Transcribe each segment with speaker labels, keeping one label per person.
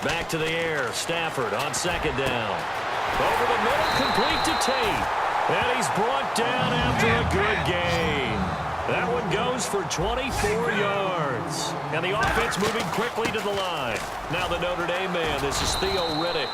Speaker 1: Back to the air. Stafford on second down. Over the middle, complete to Tate. And he's brought down after a good gain. That one goes for 24 yards. And the offense moving quickly to the line. Now the Notre Dame man, this is Theo Riddick.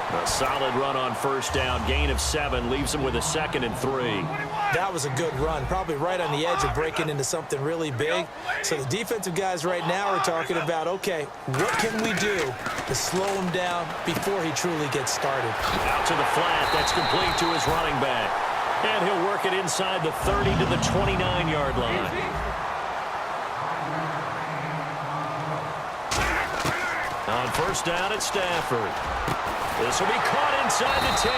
Speaker 1: A solid run on first down. Gain of 7 leaves him with a 2nd and 3.
Speaker 2: That was a good run, probably right on the edge of breaking into something really big. So the defensive guys right now are talking about, okay, what can we do to slow him down before he truly gets started?
Speaker 1: Out to the flat. That's complete to his running back. And he'll work it inside the 30 to the 29-yard line. On first down, it's Stafford. This will be caught inside the 10.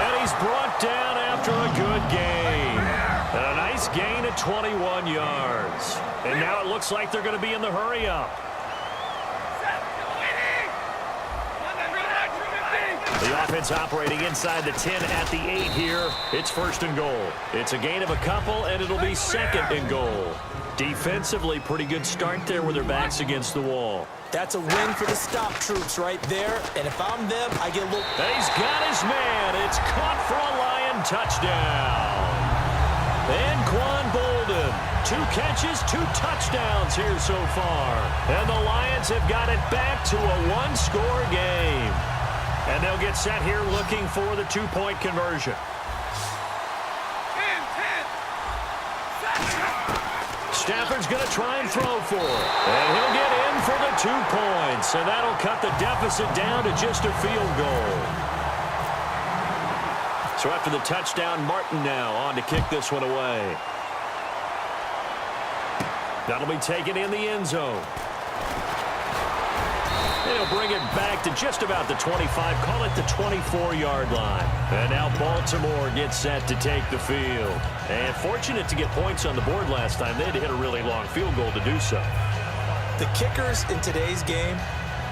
Speaker 1: And he's brought down after a good gain. And a nice gain of 21 yards. And now it looks like they're going to be in the hurry-up. The offense operating inside the 10 at the 8 here. It's 1st and goal. It's a gain of a couple, and it'll be 2nd and goal. Defensively, pretty good start there with their backs against the wall.
Speaker 2: That's a win for the stop troops right there. And if I'm them, I get a little...
Speaker 1: He's got his man. It's caught for a Lion touchdown. And Quan Bolden, 2 catches, 2 touchdowns here so far. And the Lions have got it back to a 1-score game. And they'll get set here looking for the 2-point conversion. Stafford's going to try and throw for it. And he'll get in for the 2 points. And that'll cut the deficit down to just a field goal. So after the touchdown, Martin now on to kick this one away. That'll be taken in the end zone. And he'll bring it back to just about the 25, call it the 24-yard line. And now Baltimore gets set to take the field. And fortunate to get points on the board last time. They had to hit a really long field goal to do so.
Speaker 2: The kickers in today's game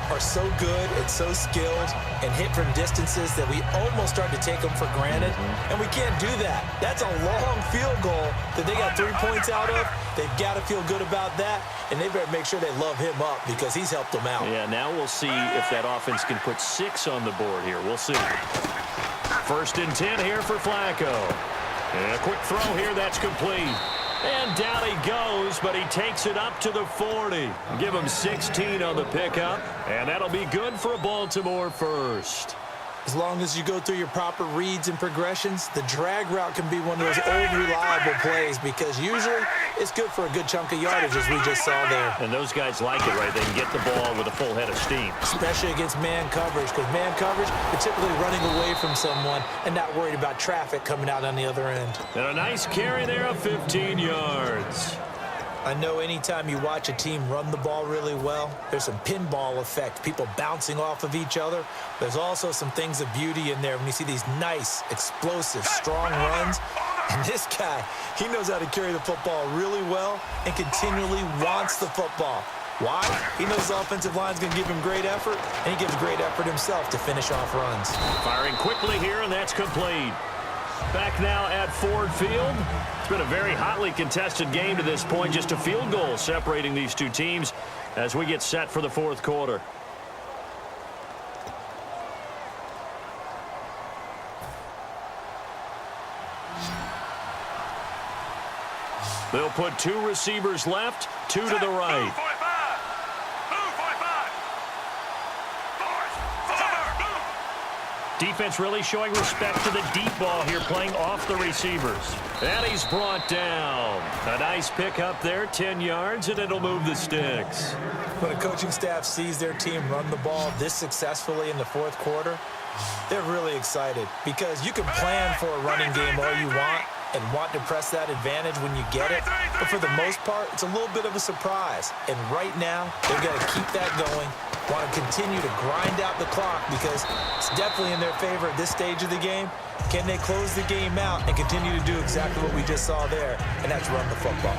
Speaker 2: are so good and so skilled and hit from distances that we almost start to take them for granted. And we can't do that. That's a long field goal that they got 3 points out of. They've got to feel good about that, and they better make sure they love him up because he's helped them out.
Speaker 1: Yeah, now we'll see if that offense can put 6 on the board here. We'll see. 1st and 10 here for Flacco. And a quick throw here, that's complete. And down he goes, but he takes it up to the 40. Give him 16 on the pickup, and that'll be good for a Baltimore first.
Speaker 2: As long as you go through your proper reads and progressions, the drag route can be one of those old reliable plays because usually it's good for a good chunk of yardage as we just saw there.
Speaker 1: And those guys like it, right? They can get the ball with a full head of steam.
Speaker 2: Especially against man coverage because man coverage, you're typically running away from someone and not worried about traffic coming out on the other end.
Speaker 1: And a nice carry there of 15 yards.
Speaker 2: I know anytime you watch a team run the ball really well, there's some pinball effect, people bouncing off of each other. There's also some things of beauty in there when you see these nice, explosive, strong runs. And this guy, he knows how to carry the football really well and continually wants the football. Why? He knows the offensive line's going to give him great effort, and he gives great effort himself to finish off runs.
Speaker 1: Firing quickly here, and that's complete. Back now at Ford Field. It's been a very hotly contested game to this point. Just a field goal separating these two teams as we get set for the 4th quarter. They'll put 2 receivers left, 2 to the right. Defense really showing respect to the deep ball here, playing off the receivers. And he's brought down. A nice pick up there, 10 yards, and it'll move the sticks.
Speaker 2: When a coaching staff sees their team run the ball this successfully in the 4th quarter, they're really excited because you can plan for a running game all you want and want to press that advantage when you get it. But for the most part, it's a little bit of a surprise. And right now, they've got to keep that going, want to continue to grind out the clock because it's definitely in their favor at this stage of the game. Can they close the game out and continue to do exactly what we just saw there, and that's run the football.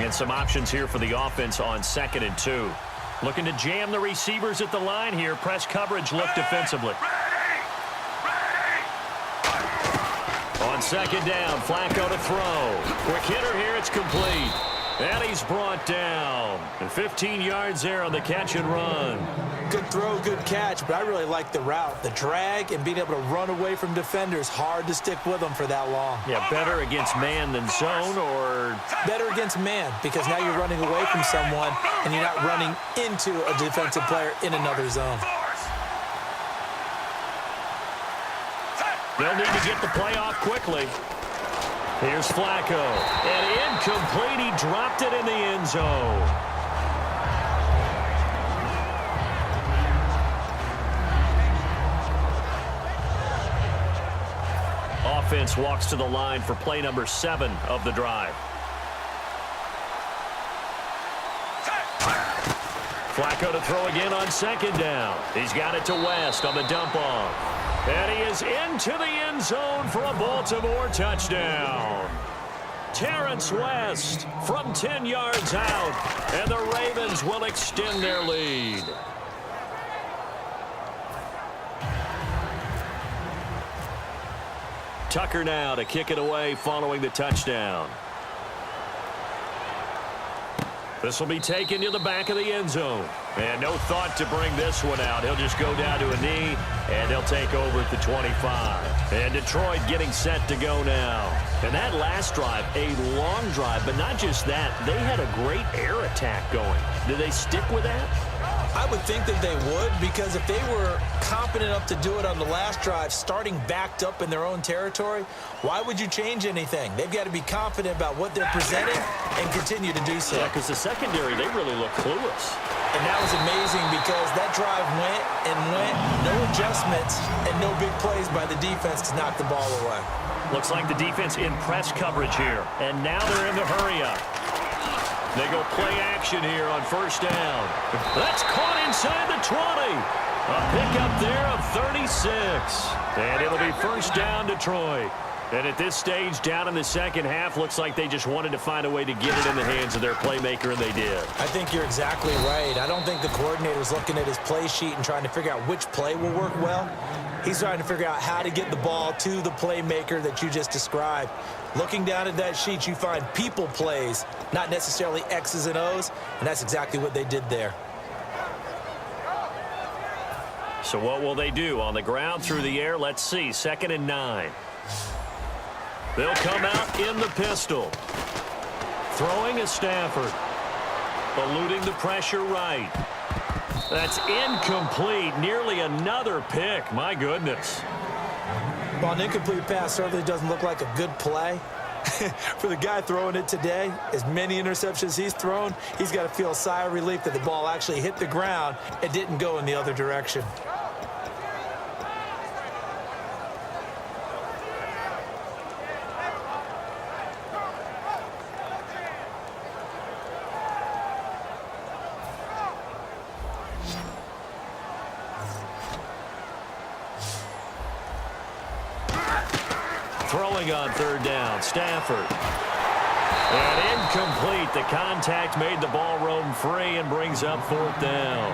Speaker 1: And some options here for the offense on 2nd and 2. Looking to jam the receivers at the line here. Press coverage look defensively. On 2nd down, Flacco to throw. Quick hitter here, it's complete. And he's brought down. And 15 yards there on the catch and run.
Speaker 2: Good throw, good catch, but I really like the route. The drag and being able to run away from defenders, hard to stick with them for that long.
Speaker 1: Yeah, better against man than zone, or?
Speaker 2: Better against man, because now you're running away from someone and you're not running into a defensive player in another zone.
Speaker 1: They'll need to get the play off quickly. Here's Flacco. And incomplete. He dropped it in the end zone. Offense walks to the line for play number 7 of the drive. Flacco to throw again on second down. He's got it to West on the dump off. And he is into the end zone for a Baltimore touchdown. Terrence West from 10 yards out. And the Ravens will extend their lead. Tucker now to kick it away following the touchdown. This will be taken to the back of the end zone. And no thought to bring this one out. He'll just go down to a knee, and they'll take over at the 25. And Detroit getting set to go now. And that last drive, a long drive, but not just that. They had a great air attack going. Do they stick with that?
Speaker 2: I would think that they would, because if they were confident enough to do it on the last drive, starting backed up in their own territory, why would you change anything? They've got to be confident about what they're presenting and continue to do so.
Speaker 1: Yeah, because the secondary, they really look clueless.
Speaker 2: And that was amazing because that drive went and went, no adjustments and no big plays by the defense to knock the ball away.
Speaker 1: Looks like the defense in press coverage here, and now they're in the hurry-up. They go play action here on first down. That's caught inside the 20. A pickup there of 36. And it'll be first down, Detroit. And at this stage, down in the second half, looks like they just wanted to find a way to get it in the hands of their playmaker, and they did.
Speaker 2: I think you're exactly right. I don't think the coordinator's looking at his play sheet and trying to figure out which play will work well. He's trying to figure out how to get the ball to the playmaker that you just described. Looking down at that sheet, you find people plays, not necessarily X's and O's, and that's exactly what they did there.
Speaker 1: So what will they do? On the ground, through the air, let's see. 2nd and 9. They'll come out in the pistol. Throwing is Stafford. Eluding the pressure right. That's incomplete. Nearly another pick. My goodness.
Speaker 2: Well, an incomplete pass certainly doesn't look like a good play. For the guy throwing it today, as many interceptions he's thrown, he's got to feel a sigh of relief that the ball actually hit the ground and didn't go in the other direction.
Speaker 1: Throwing on 3rd down, Stafford. And incomplete. The contact made the ball roam free and brings up 4th down.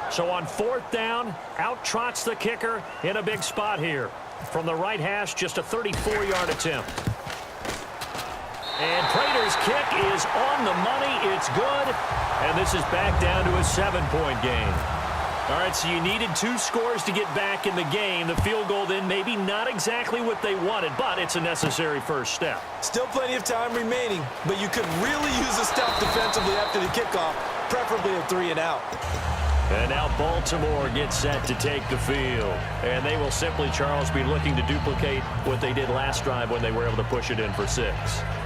Speaker 1: So on 4th down, out trots the kicker in a big spot here. From the right hash, just a 34-yard attempt. And Prater's kick is on the money. It's good. And this is back down to a 7-point game. All right, so you needed 2 scores to get back in the game. The field goal then maybe not exactly what they wanted, but it's a necessary first step.
Speaker 2: Still plenty of time remaining, but you could really use a stop defensively after the kickoff, preferably a 3-and-out.
Speaker 1: And now Baltimore gets set to take the field. And they will simply, Charles, be looking to duplicate what they did last drive when they were able to push it in for 6.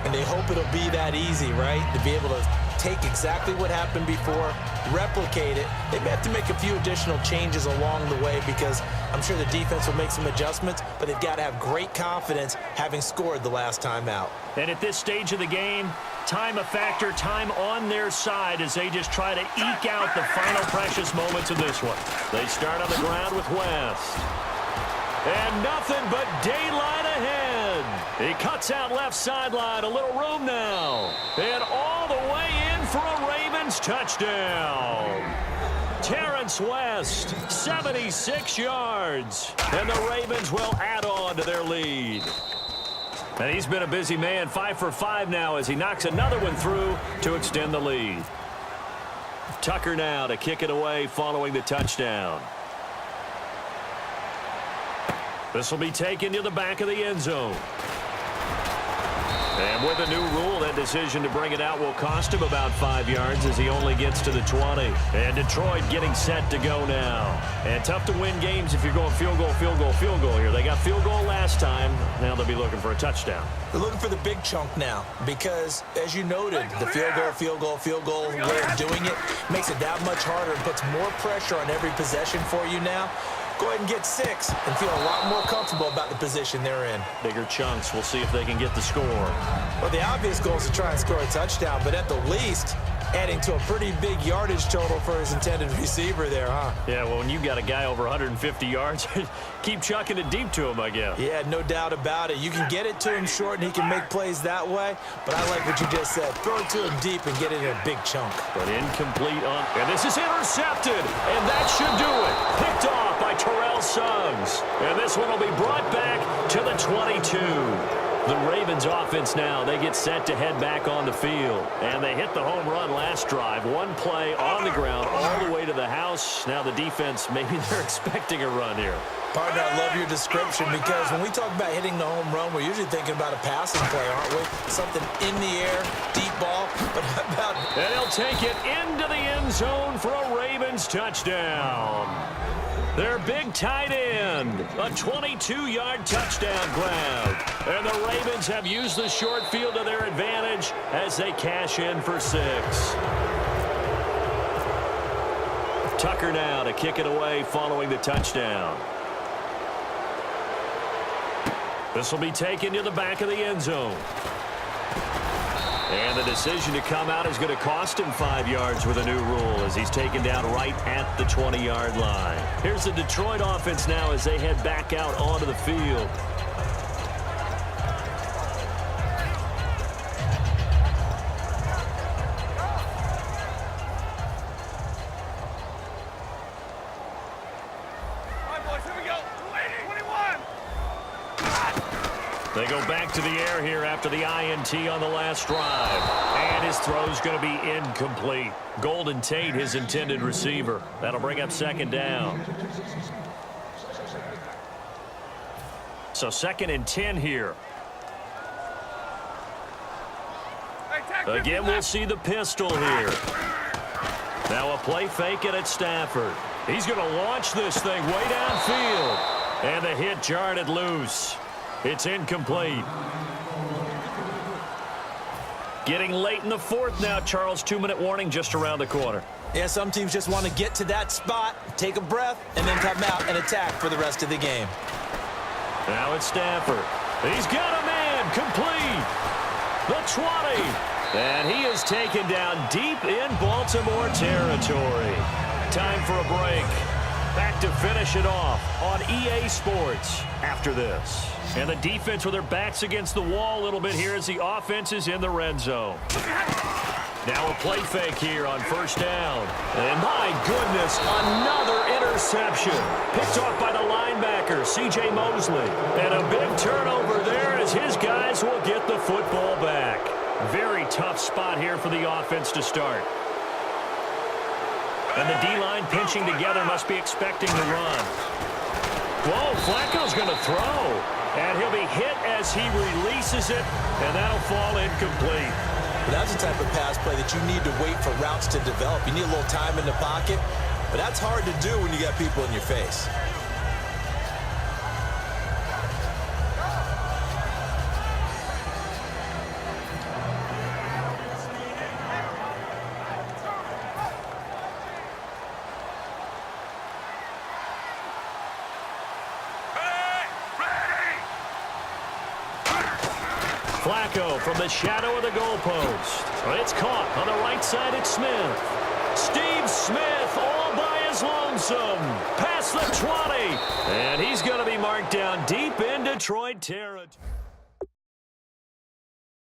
Speaker 2: And they hope it'll be that easy, right? To be able to take exactly what happened before, replicate it. They may have to make a few additional changes along the way because I'm sure the defense will make some adjustments, but they've got to have great confidence having scored the last time out.
Speaker 1: And at this stage of the game, time a factor, time on their side as they just try to eke out the final precious moments of this one. They start on the ground with West. And nothing but daylight ahead. He cuts out left sideline, a little room now. And all the way in for a Ravens touchdown. Terrence West, 76 yards. And the Ravens will add on to their lead. And he's been a busy man, 5 for 5 now as he knocks another one through to extend the lead. Tucker now to kick it away following the touchdown. This will be taken to the back of the end zone. And with a new rule, that decision to bring it out will cost him about 5 yards as he only gets to the 20. And Detroit getting set to go now. And tough to win games if you're going field goal, field goal, field goal here. They got field goal last time. Now they'll be looking for a touchdown.
Speaker 2: They're looking for the big chunk now because, as you noted, the field goal, field goal, field goal way of doing it makes it that much harder and puts more pressure on every possession for you now. Go ahead and get 6 and feel a lot more comfortable about the position they're in.
Speaker 1: Bigger chunks. We'll see if they can get the score.
Speaker 2: Well, the obvious goal is to try and score a touchdown, but at the least, adding to a pretty big yardage total for his intended receiver there, huh?
Speaker 1: Yeah, well, when you've got a guy over 150 yards, keep chucking it deep to him, I guess.
Speaker 2: Yeah, no doubt about it. You can get it to him short, and he can make plays that way, but I like what you just said. Throw it to him deep and get it in a big chunk.
Speaker 1: But incomplete on, and this is intercepted, and that should do it. Picked off by Terrell Suggs, and this one will be brought back to the 22. The Ravens offense now, they get set to head back on the field. And they hit the home run last drive. One play on the ground all the way to the house. Now the defense, maybe they're expecting a run here.
Speaker 2: Partner, I love your description because when we talk about hitting the home run, we're usually thinking about a passing play, aren't we? Something in the air, deep ball, but how about...
Speaker 1: And he'll take it into the end zone for a Ravens touchdown. Their big tight end, a 22-yard touchdown grab. And the Ravens have used the short field to their advantage as they cash in for 6. Tucker now to kick it away following the touchdown. This will be taken to the back of the end zone. And the decision to come out is going to cost him 5 yards with a new rule as he's taken down right at the 20-yard line. Here's the Detroit offense now as they head back out onto the field. They go back to the air here after the INT on the last drive. And his throw's going to be incomplete. Golden Tate, his intended receiver. That'll bring up 2nd down. So 2nd and 10 here. Again, we'll see the pistol here. Now a play fake it at Stafford. He's going to launch this thing way downfield. And the hit jarred it loose. It's incomplete. Getting late in the 4th now, Charles. 2-minute warning just around the corner.
Speaker 2: Yeah, some teams just want to get to that spot, take a breath, and then come out and attack for the rest of the game.
Speaker 1: Now it's Stafford. He's got a man complete. The 20. And he is taken down deep in Baltimore territory. Time for a break. Back to finish it off on EA Sports after this. And the defense with their backs against the wall a little bit here as the offense is in the red zone. Now a play fake here on 1st down. And my goodness, another interception. Picked off by the linebacker, C.J. Mosley. And a big turnover there as his guys will get the football back. Very tough spot here for the offense to start. And the D-line pinching together must be expecting the run. Whoa, Flacco's going to throw. And he'll be hit as he releases it, and that'll fall incomplete.
Speaker 2: But that's the type of pass play that you need to wait for routes to develop. You need a little time in the pocket, but that's hard to do when you got people in your face.
Speaker 1: Flacco from the shadow of the goalpost. It's caught on the right side. It's Smith. Steve Smith all by his lonesome. Past the 20. And he's going to be marked down deep in Detroit territory.